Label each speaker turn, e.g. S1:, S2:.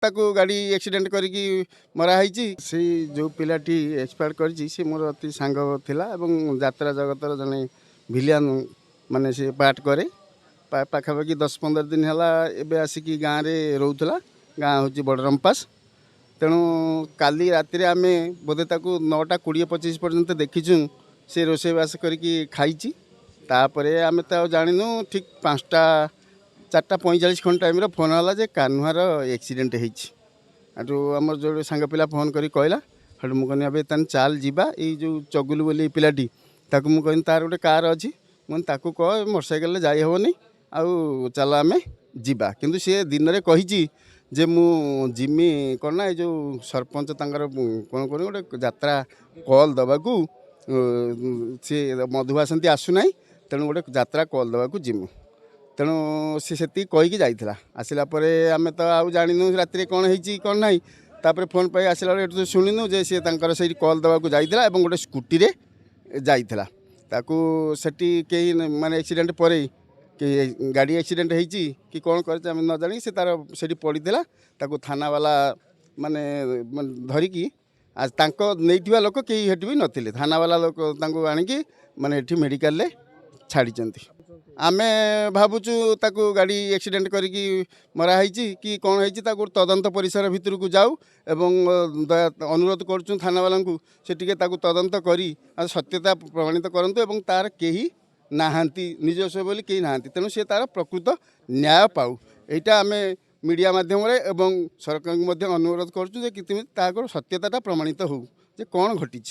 S1: ताकू गाड़ी एक्सीडेंट करिकी मरा होईची से जो पिलाटी एक्सपायर करिची से मोर अति सांग थिला एवं यात्रा जगतर जने भिलियन माने से पार्ट करे पाखापाखि 10-15 दिन है एबे आसिकी गाँव में रोला गाँ हूँ बड़रमपास तेणु काली राति आम बोधे ताकू 9:20-25 पर्यंत देखीचु से रोषेबास करके खाई तापर आम तो जाणीनु ठीक 4:45 खंड टाइम फोन है जे कान्हार एक्सीडेंट होटू आम जो सांग पिला फोन कर कहला हेटू मुझे अबे तान चाल जीवा ये जो चगुलू बोली पिलाटी ताकू मुझे तार गोटे कार अच्छी मुझे ताकू कह मोटरसाइकेल जाई हेनी आउ चल आम जीवा किंतु सी दिन में कही जे मु जिमी कौन ना जो सरपंच तांकर कौन कौन गोटे यात्रा कल दबाकू सी मधु आसती आसुना तेणु गोटे यात्रा कल दबाकू जिमु तेणु सी कहीकि जाइला आसला आम तो आउ जाणीनु राति कौन होती कौन ना तापर फोन पाई आसला बेलू शुणिनु जे सी से कल दबाकू जाइला और गोटे स्कूटी रे जाइला ताकू सेठी कहीं माने एक्सीडेंट पर कि गाड़ी एक्सीडेंट होती कि कौन कर न जानी से तार से पड़ा ताकू थाना वाला माने धरिकी आज तांको नैथिबा लोक कई हेटी भी नथिले थाना वाला लोक तांको आनिकी माने एठी मेडिकल रे छाड़ी आमे भावुचु ताकू गाड़ी एक्सीडेंट करिकी मरा होईची कि कौन होईची ताकू तदंत परिसर भितर को जाऊ एवं अनुरोध करुचु थाना वाला से टिके ताकू तदंत करी सत्यता प्रमाणित करंतु एवं तार केही नाहांती निजस्व बोली कहीं नाहांती तेणु से तार प्रकृत न्याय पाऊ यहाँ आम मीडिया माध्यम एवं सरकार अनुरोध करुँ जे कि सत्यता प्रमाणित हो जे कौन घटी।